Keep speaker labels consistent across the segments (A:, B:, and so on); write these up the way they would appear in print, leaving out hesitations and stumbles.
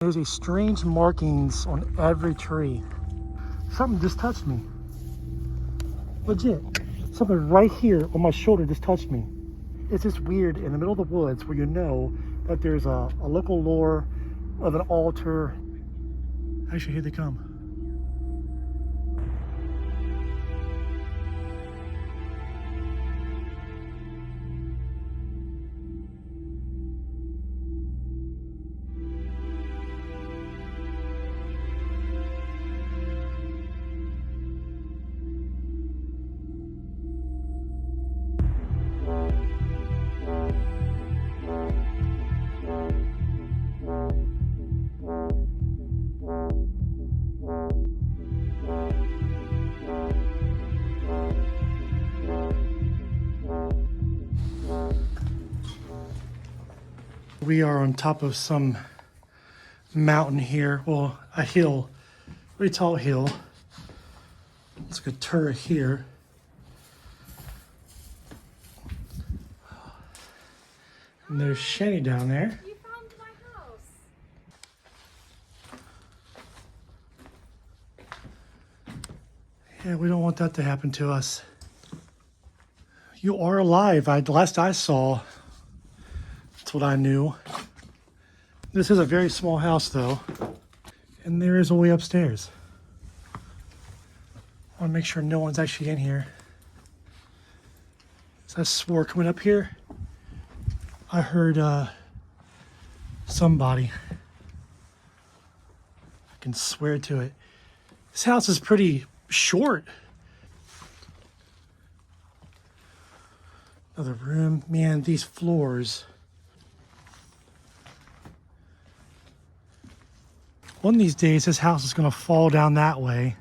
A: There's these strange markings on every tree. Something just touched me. Legit. Something right here on my shoulder just touched me. It's just weird in the middle of the woods where you know that there's a local lore of an altar. Actually, here they come. We are on top of some mountain here. Well, a hill, very tall hill. It's like a turret here. And there's Shenny down there.
B: You found my house.
A: Yeah, we don't want that to happen to us. You are alive. Last I saw, that's what I knew. This is a very small house though. And there is a way upstairs. I want to make sure no one's actually in here. So I swore coming up here, I heard somebody. I can swear to it. This house is pretty short. Another room. Man, these floors. One of these days, this house is going to fall down that way.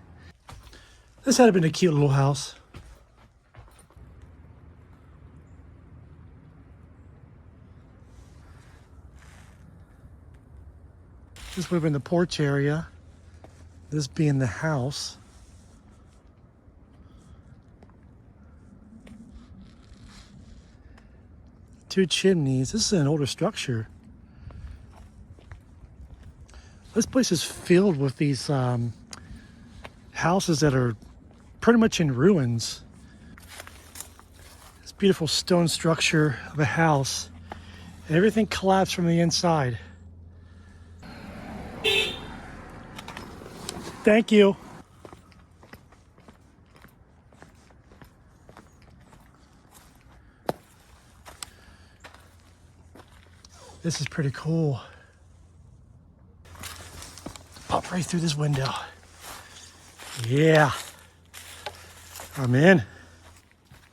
A: This had been a cute little house. This would have been the porch area. This being the house. Two chimneys. This is an older structure. This place is filled with these houses that are pretty much in ruins. This beautiful stone structure of a house. And everything collapsed from the inside. Thank you. This is pretty cool. Pop right through this window. Yeah. I'm in.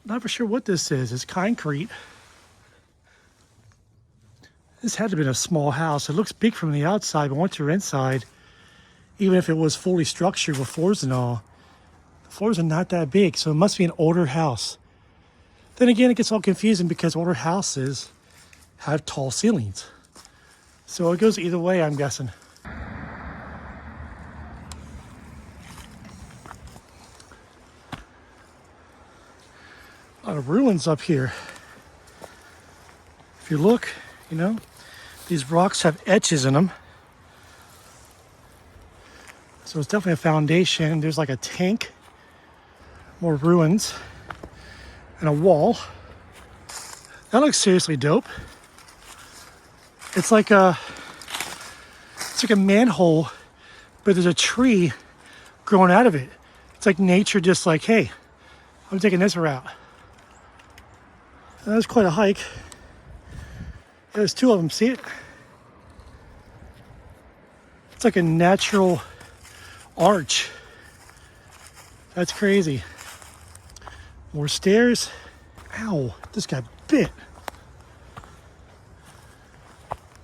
A: Not for sure what this is. It's concrete. This had to have been a small house. It looks big from the outside, but once you're inside, even if it was fully structured with floors and all, the floors are not that big, so it must be an older house. Then again, it gets all confusing because older houses have tall ceilings. So it goes either way, I'm guessing. A lot of ruins up here. If you look, you know, these rocks have etches in them. So it's definitely a foundation. There's like a tank, more ruins, and a wall. That looks seriously dope. It's like a manhole, but there's a tree growing out of it. It's like nature just like, hey, I'm taking this route. And that's quite a hike. There's two of them, see it? It's like a natural arch. That's crazy. More stairs. Ow, this got bit.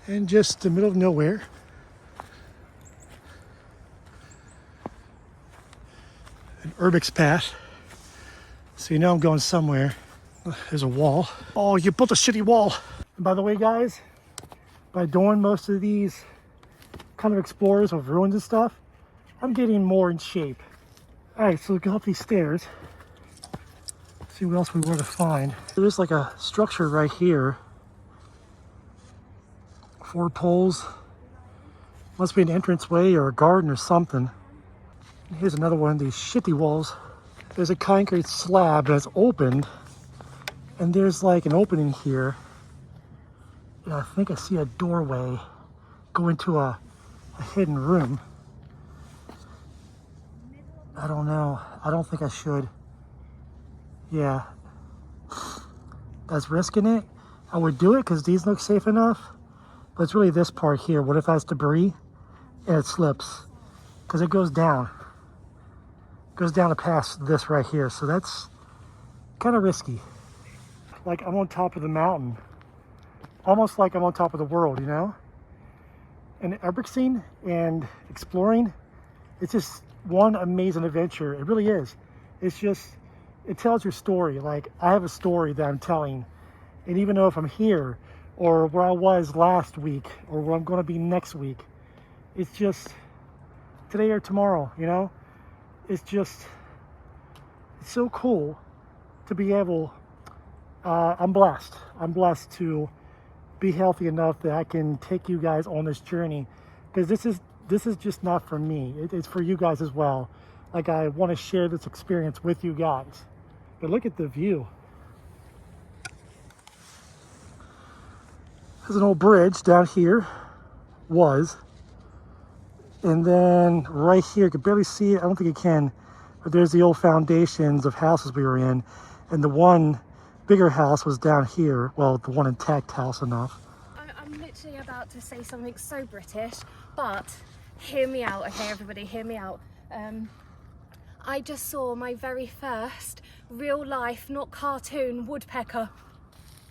A: And just the middle of nowhere. An urbex path. So you know I'm going somewhere. There's a wall. Oh, you built a shitty wall. And by the way, guys, by doing most of these kind of explorers of ruins and stuff, I'm getting more in shape. All right, so we go up these stairs. See what else we were to find. There's like a structure right here. 4 poles, Must be an entranceway or a garden or something. Here's another one of these shitty walls. There's a concrete slab that's opened, and there's like an opening here. Yeah, I think I see a doorway go into a hidden room. I don't know. I don't think I should. Yeah. That's risking it. I would do it because these look safe enough. But it's really this part here. What if that's debris and it slips? Because it goes down. It goes down to past this right here. So that's kind of risky. Like I'm on top of the mountain. Almost like I'm on top of the world, you know? And urbexing and exploring, it's just one amazing adventure. It really is. It's just, it tells your story. Like I have a story that I'm telling. And even though if I'm here or where I was last week or where I'm going to be next week, it's just today or tomorrow, you know? It's just, it's so cool to be able, I'm blessed. I'm blessed to be healthy enough that I can take you guys on this journey, because this is just not for me. It's for you guys as well. Like I want to share this experience with you guys. But look at the view. There's an old bridge down here, and then right here, you can barely see it. I don't think you can, but there's the old foundations of houses we were in, and the one bigger house was down here. Well, the one intact house enough.
B: I'm literally about to say something so British, but hear me out, okay, everybody, hear me out. I just saw my very first real life, not cartoon, woodpecker.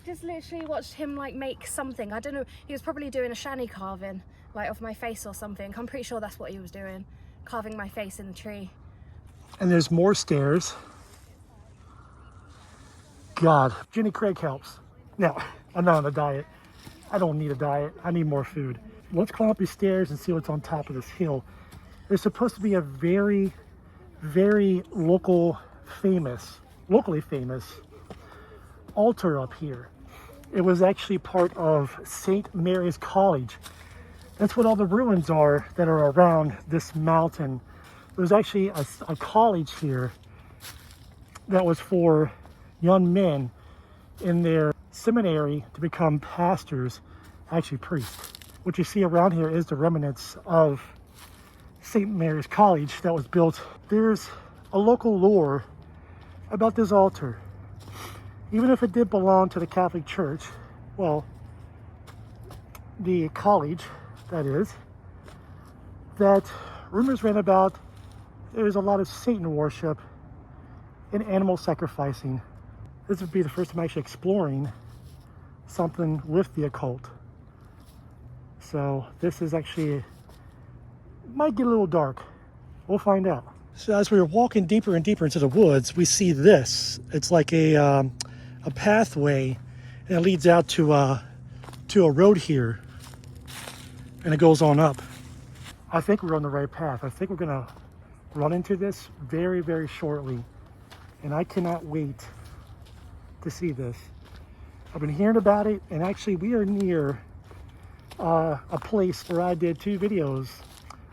B: Just literally watched him like make something. I don't know, he was probably doing a shanny carving, like of my face or something. I'm pretty sure that's what he was doing, carving my face in the tree.
A: And there's more stairs. God, Jenny Craig helps. Now, I'm not on a diet. I don't need a diet. I need more food. Let's climb up these stairs and see what's on top of this hill. There's supposed to be a very, very locally famous altar up here. It was actually part of St. Mary's College. That's what all the ruins are that are around this mountain. There was actually a college here that was for young men in their seminary to become pastors, actually priests. What you see around here is the remnants of St. Mary's College that was built. There's a local lore about this altar. Even if it did belong to the Catholic Church, well, the college, that is, that rumors ran about there's a lot of Satan worship and animal sacrificing. This would be the first time actually exploring something with the occult. So this is actually, might get a little dark. We'll find out. So as we were walking deeper and deeper into the woods, we see this. It's like a pathway, and it leads out to a road here, and it goes on up. I think we're on the right path. I think we're gonna run into this very, very shortly, and I cannot wait to see this. I've been hearing about it, and actually we are near a place where I did 2 videos,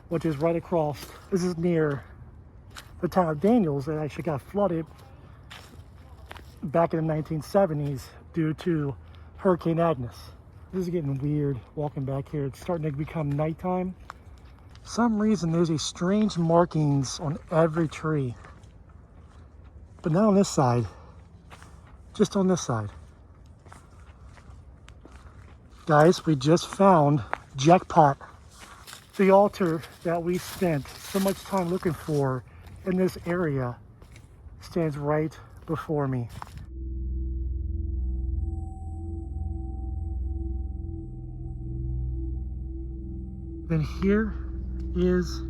A: which is right across. This is near the town of Daniels that actually got flooded back in the 1970s due to Hurricane Agnes. This is getting weird walking back here. It's starting to become nighttime. For some reason there's these strange markings on every tree, but not on this side, just on this side. Guys, we just found jackpot. The altar that we spent so much time looking for in this area stands right before me. Then here is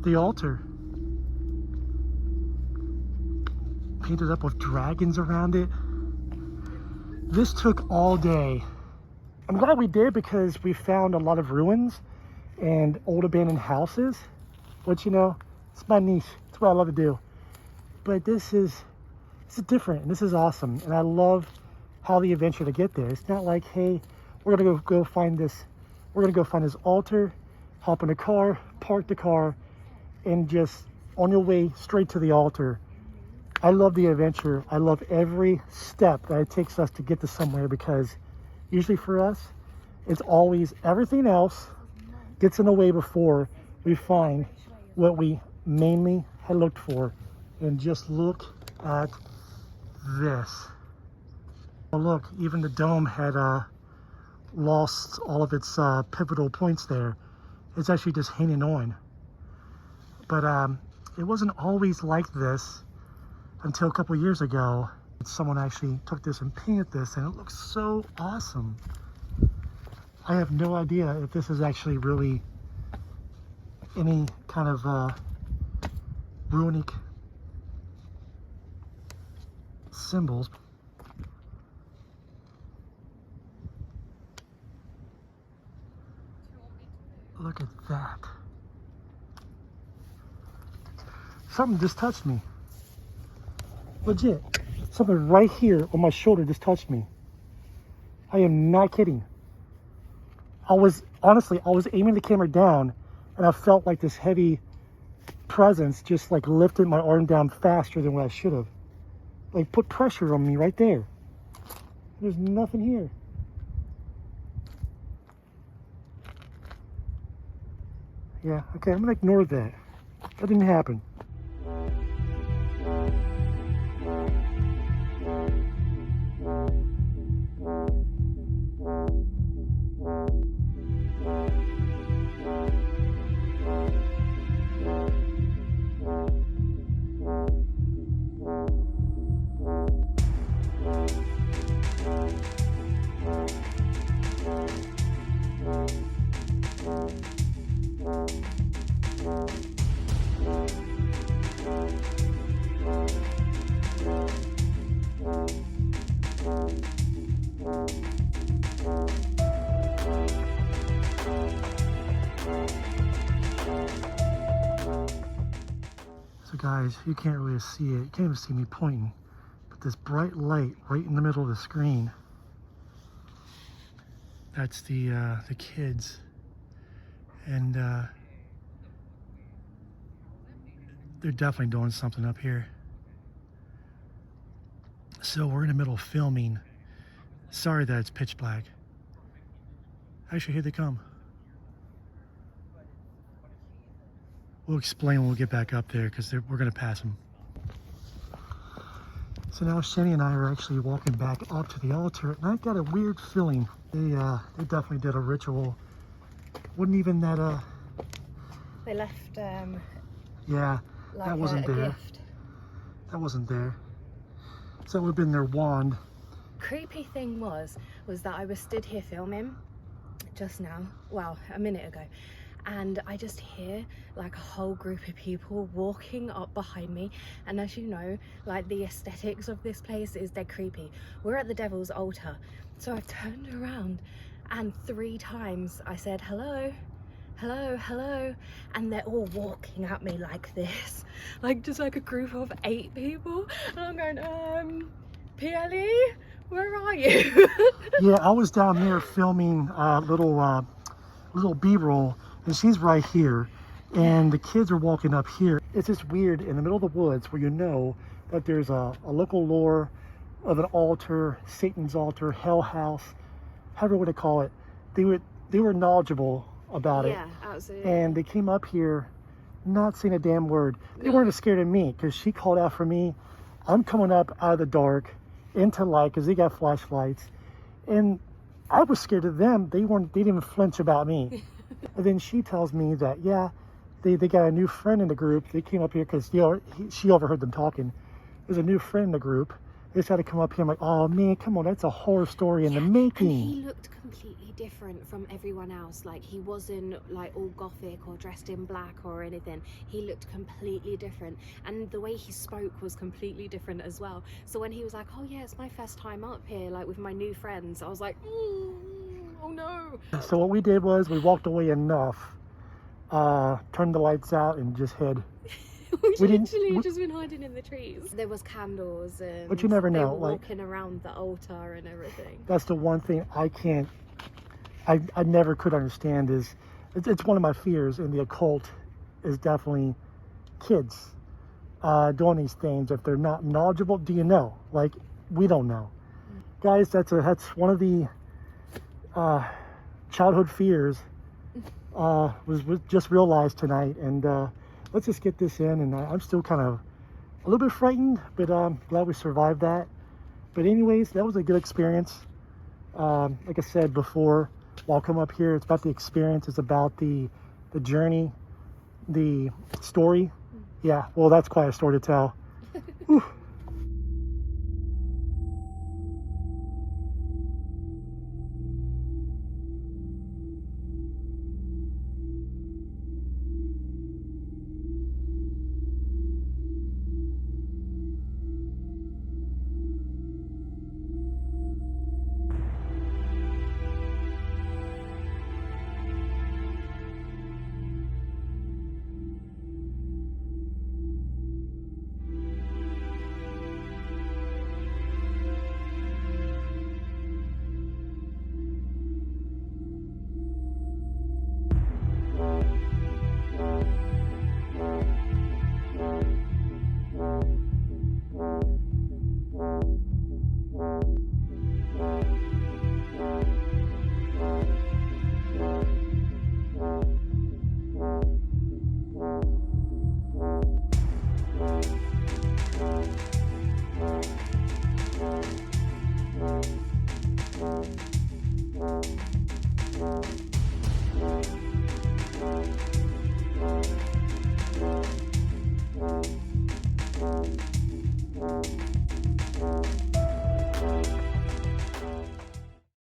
A: the altar, painted up with dragons around it. This took all day. I'm glad we did, because we found a lot of ruins and old abandoned houses, which, you know, it's my niche. It's what I love to do. But this is different, and this is awesome, and I love how the adventure to get there. It's not like, hey, we're gonna go find this We're gonna go find his altar, hop in the car, park the car, and just on your way straight to the altar. I love the adventure. I love every step that it takes us to get to somewhere, because usually for us, it's always everything else gets in the way before we find what we mainly had looked for. And just look at this. Oh look, even the dome had lost all of its pivotal points there. It's actually just hanging on. But it wasn't always like this until a couple years ago. Someone actually took this and painted this, and it looks so awesome. I have no idea if this is actually really any kind of runic symbols. Look at that. Something just touched me. Legit. Something right here on my shoulder just touched me. I am not kidding. I was aiming the camera down, and I felt like this heavy presence just like lifted my arm down faster than what I should have. Like put pressure on me right there. There's nothing here. Yeah, okay, I'm gonna ignore that. That didn't happen. So guys, you can't really see it. You can't even see me pointing. But this bright light right in the middle of the screen, that's the kids. And they're definitely doing something up here. So we're in the middle of filming. Sorry that it's pitch black. Actually, here they come. We'll explain when we get back up there, because we're going to pass them. So now Shani and I are actually walking back up to the altar, and I got a weird feeling. They definitely did a ritual. Wouldn't even that
B: They left
A: yeah,
B: like
A: that wasn't
B: a
A: there.
B: gift.
A: That wasn't there. So it would have been their wand.
B: Creepy thing was that I was stood here filming just now, well, a minute ago, and I just hear like a whole group of people walking up behind me. And as you know, like the aesthetics of this place is dead creepy. We're at the Devil's Altar, so I've turned around and 3 times I said hello, hello, hello, and they're all walking at me like this, like just like a group of 8 people. And I'm going, PLE, where are you?
A: Yeah, I was down there filming little B-roll, and she's right here, and the kids are walking up here. It's just weird in the middle of the woods where you know that there's a local lore of an altar, Satan's altar, hell house, however you want to call it. They were knowledgeable about it.
B: Yeah, absolutely.
A: And they came up here not saying a damn word. They weren't scared of me, because she called out for me. I'm coming up out of the dark into light, because they got flashlights, and I was scared of them. They didn't even flinch about me. And then she tells me that, yeah, they got a new friend in the group. They came up here because she overheard them talking. There's a new friend in the group. They just had to come up here. I'm like, oh man, come on, that's a horror story in the making.
B: And he looked completely different from everyone else. Like, he wasn't like all gothic or dressed in black or anything. He looked completely different, and the way he spoke was completely different as well. So when he was like, oh yeah, it's my first time up here, like with my new friends, I was like, oh no.
A: So what we did was we walked away enough, turned the lights out, and just hid.
B: we literally just been hiding in the trees. There was candles, and
A: but you never know,
B: they were
A: like,
B: walking around the altar and everything.
A: That's the one thing I can't I never could understand is, it's one of my fears in the occult, is definitely kids doing these things. If they're not knowledgeable, do you know? Like, we don't know. Guys, that's one of the childhood fears was just realized tonight. And let's just get this in. And I'm still kind of a little bit frightened, but I'm glad we survived that. But anyways, that was a good experience. Like I said before, while I come up here, it's about the experience. It's about the journey, the story. Yeah, well, that's quite a story to tell. Whew.